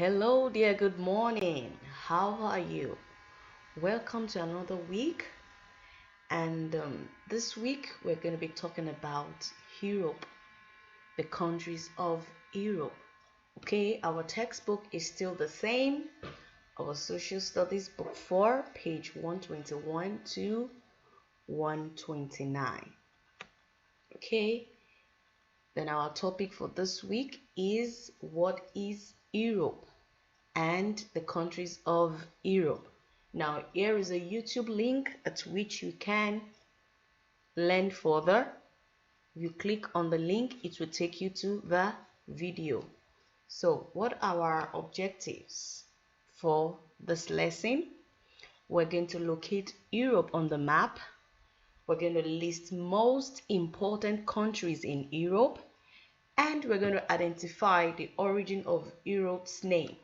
Hello, dear, good morning. How are you? Welcome to another week. And this week, we're going to be talking about Europe, the countries of Europe. Okay, our textbook is still the same. Our Social Studies Book 4, page 121 to 129. Okay, then our topic for this week is what is Europe and the countries of Europe. Now, here is a YouTube link at which you can learn further. If you click on the link, it will take you to the video. So, what are our objectives for this lesson? We're going to locate Europe on the map. We're going to list most important countries in Europe, and we're going to identify the origin of Europe's name.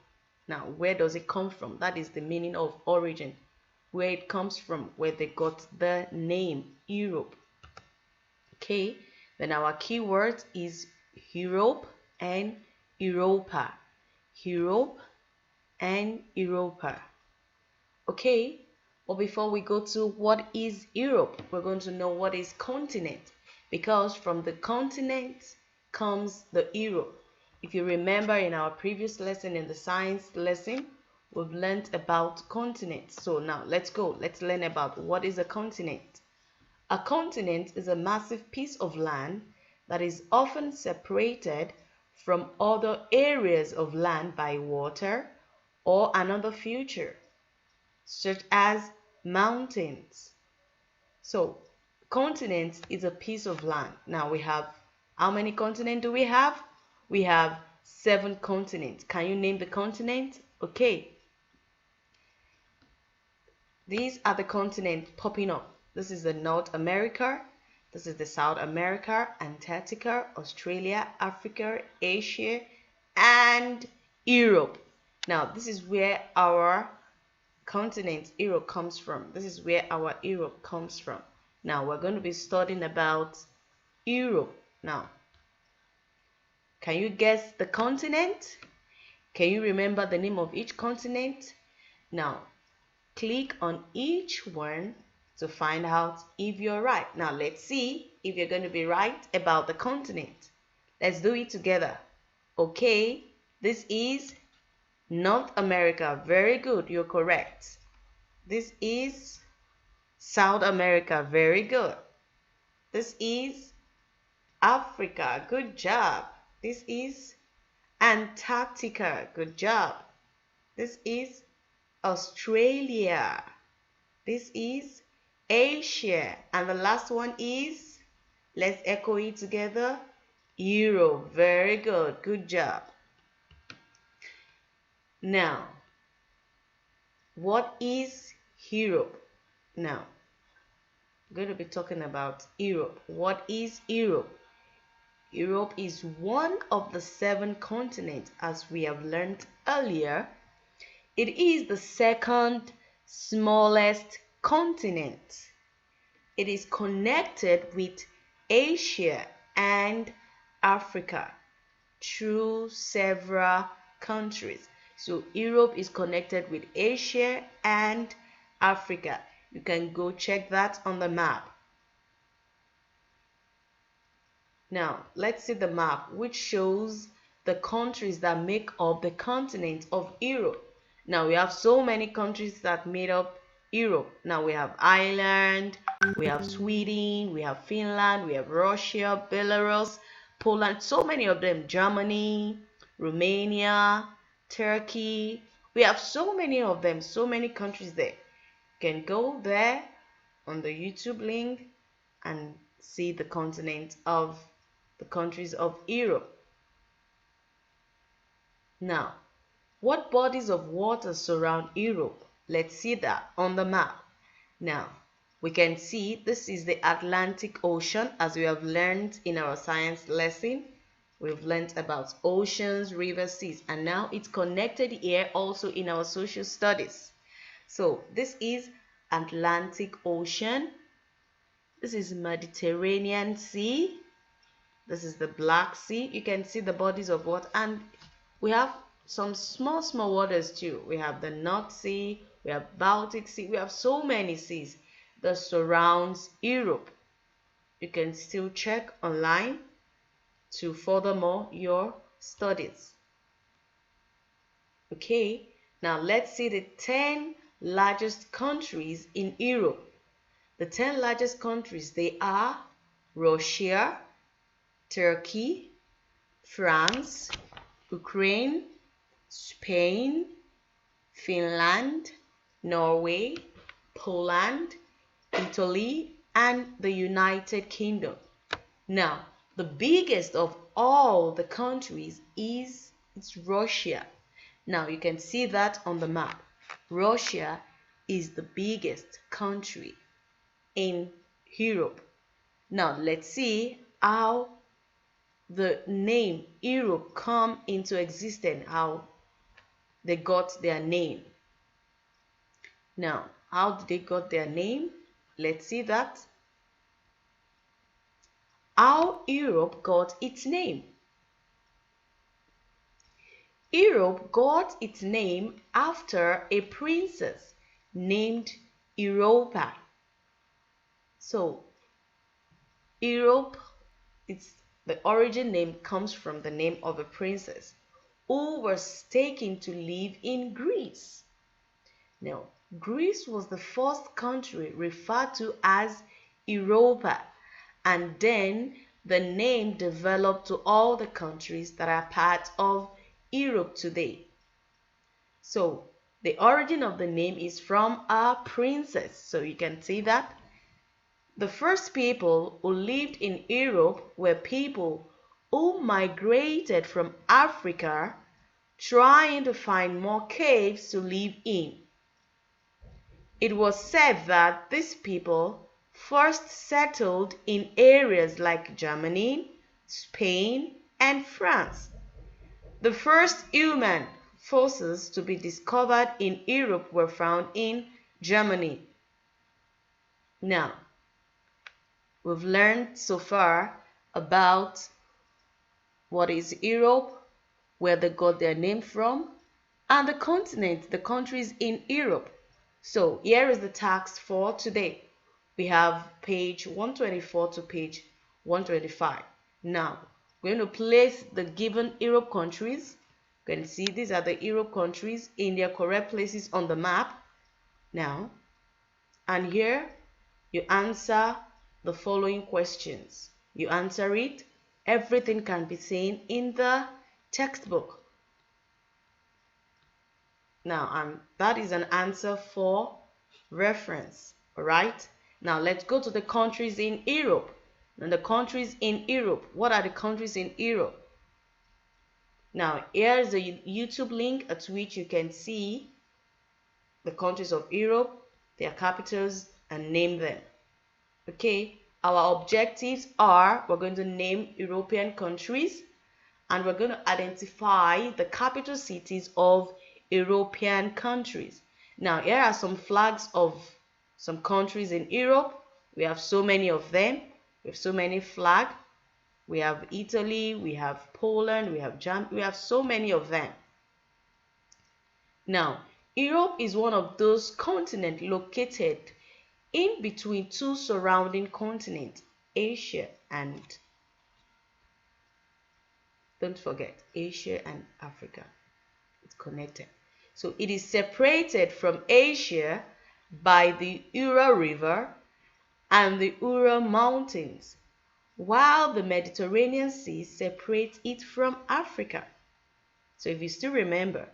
Now, where does it come from? That is the meaning of origin, where it comes from, where they got the name Europe. Okay, then our keyword is Europe and Europa. Europe and Europa. Okay, but before we go to what is Europe, we're going to know what is continent, because from the continent comes the Europe. If you remember in our previous lesson, in the science lesson, we've learned about continents. So now let's learn about what is a continent. A continent is a massive piece of land that is often separated from other areas of land by water or another feature, such as mountains. So, continent is a piece of land. Now we have, how many continents do we have? We have 7 continents. Can you name the continent? Okay. These are the continents popping up. This is the North America. This is the South America, Antarctica, Australia, Africa, Asia, and Europe. Now, this is where our continent Europe comes from. This is where our Europe comes from. Now, we're going to be studying about Europe. Now, can you guess the continent? Can you remember the name of each continent? Now, click on each one to find out if you're right. Now, let's see if you're going to be right about the continent. Let's do it together. Okay, this is North America. Very good, you're correct. This is South America. Very good. This is Africa. Good job. This is Antarctica. Good job. This is Australia. This is Asia. And the last one is, let's echo it together, Europe. Very good. Good job. Now, what is Europe? Now, I'm going to be talking about Europe. What is Europe? Europe is one of the 7 continents, as we have learned earlier. It is the second smallest continent. It is connected with Asia and Africa through several countries. So Europe is connected with Asia and Africa. You can go check that on the map. Now, let's see the map, which shows the countries that make up the continent of Europe. Now, we have so many countries that made up Europe. Now, we have Ireland, we have Sweden, we have Finland, we have Russia, Belarus, Poland, so many of them, Germany, Romania, Turkey. We have so many of them, so many countries there. You can go there on the YouTube link and see the continent of the countries of Europe. Now, what bodies of water surround Europe? Let's see that on the map. Now, we can see this is the Atlantic Ocean, as we have learned in our science lesson. We've learned about oceans, rivers, seas, and now it's connected here also in our social studies. So this is Atlantic Ocean. This is Mediterranean Sea. This is the Black Sea. You can see the bodies of water, and we have some small waters too. We have the North Sea, we have Baltic Sea, we have so many seas that surrounds Europe. You can still check online to furthermore your studies. Okay, now let's see the 10 largest countries in Europe. The 10 largest countries, they are Russia, Turkey, France, Ukraine, Spain, Finland, Norway, Poland, Italy, and the United Kingdom. Now, the biggest of all the countries is Russia. Now, you can see that on the map. Russia is the biggest country in Europe. Now, let's see how the name Europe come into existence, how they got their name. Now, how did they got their name? Let's see that. How Europe got its name. Europe got its name after a princess named Europa. So, Europe, the origin name comes from the name of a princess who was taken to live in Greece. Now, Greece was the first country referred to as Europa, and then the name developed to all the countries that are part of Europe today. So, the origin of the name is from a princess. So, you can see that. The first people who lived in Europe were people who migrated from Africa trying to find more caves to live in. It was said that these people first settled in areas like Germany, Spain, and France. The first human fossils to be discovered in Europe were found in Germany. Now, we've learned so far about what is Europe, where they got their name from, and the continent, the countries in Europe. So here is the task for today. We have page 124 to page 125. Now, we're going to place the given Europe countries. You can see these are the Europe countries in their correct places on the map. Now, and here you answer the following questions. You answer it. Everything can be seen in the textbook. Now, and that is an answer for reference. All right. Now, let's go to the countries in Europe. And the countries in Europe. What are the countries in Europe? Now, here is a YouTube link at which you can see the countries of Europe, their capitals, and name them. Okay, our objectives are, we're going to name European countries, and we're going to identify the capital cities of European countries. Now, here are some flags of some countries in Europe. We have so many of them. We have so many flags. We have Italy, we have Poland, we have Germany, we have so many of them. Now, Europe is one of those continents located in between two surrounding continents, Asia and, don't forget, Asia and Africa. It's connected. So it is separated from Asia by the Ural River and the Ural Mountains, while the Mediterranean Sea separates it from Africa. So if you still remember,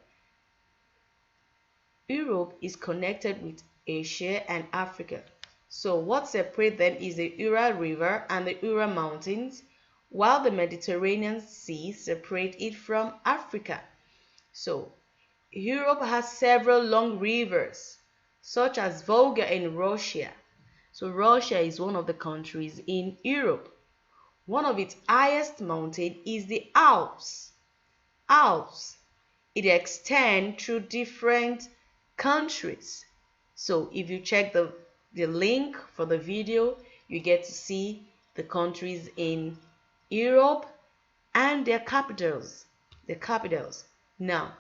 Europe is connected with Asia and Africa. So what separates them is the Ural River and the Ural Mountains, while the Mediterranean Sea separates it from Africa. So Europe has several long rivers, such as Volga in Russia. So Russia is one of the countries in Europe. One of its highest mountains is the Alps. Alps, it extends through different countries. So if you check the link for the video, you get to see the countries in Europe and their capitals. Now,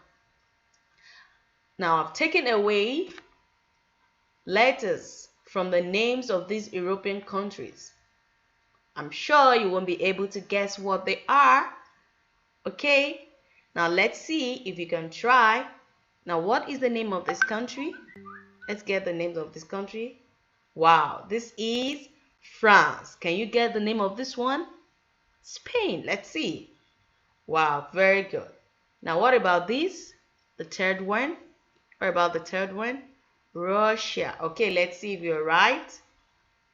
Now I've taken away letters from the names of these European countries. I'm sure you won't be able to guess what they are. Okay, now let's see if you can try. Now, what is the name of this country? Let's get the name of this country. Wow, this is France. Can you get the name of this one? Spain. Let's see. Wow, very good. Now, what about this? The third one? What about the third one? Russia. Okay, let's see if you're right.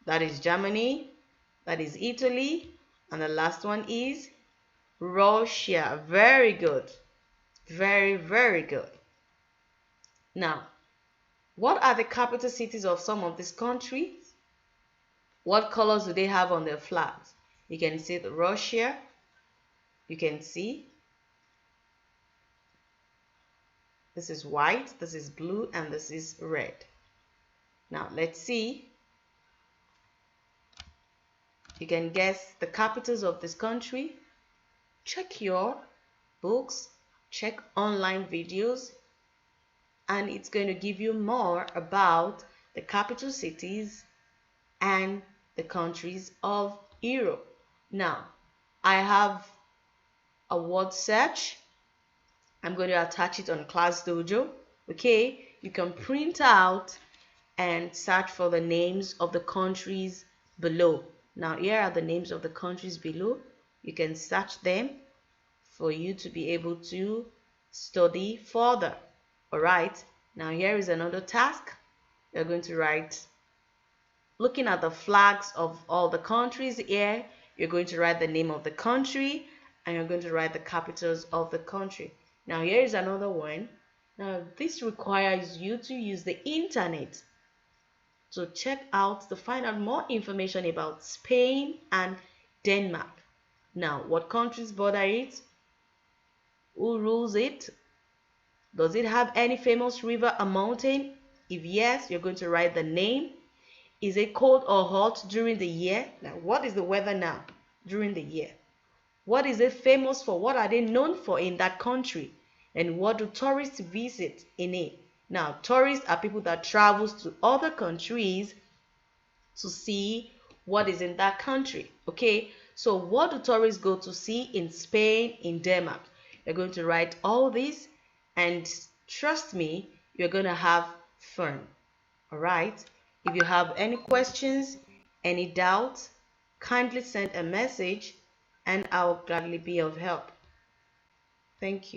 That is Germany. That is Italy. And the last one is Russia. Very good. Very, very good. Now, what are the capital cities of some of these countries? What colors do they have on their flags? You can see the Russia. You can see this is white, this is blue, and this is red. Now, let's see. You can guess the capitals of this country. Check your books, check online videos, and it's going to give you more about the capital cities and the countries of Europe. Now, I have a word search. I'm going to attach it on ClassDojo. Okay, you can print out and search for the names of the countries below. Now, here are the names of the countries below. You can search them for you to be able to study further. All right, now here is another task. You're going to write, looking at the flags of all the countries here, you're going to write the name of the country and you're going to write the capitals of the country. Now here is another one. Now this requires you to use the internet to check out, to find out more information about Spain and Denmark. Now, what countries border it? Who rules it? Does it have any famous river or mountain? If yes, you're going to write the name. Is it cold or hot during the year? Now, what is the weather now during the year? What is it famous for? What are they known for in that country? And what do tourists visit in it? Now, tourists are people that travels to other countries to see what is in that country. Okay, so what do tourists go to see in Spain, in Denmark? You're going to write all this, and trust me, you're going to have fun. All right. If you have any questions, any doubts, kindly send a message and I'll gladly be of help. Thank you.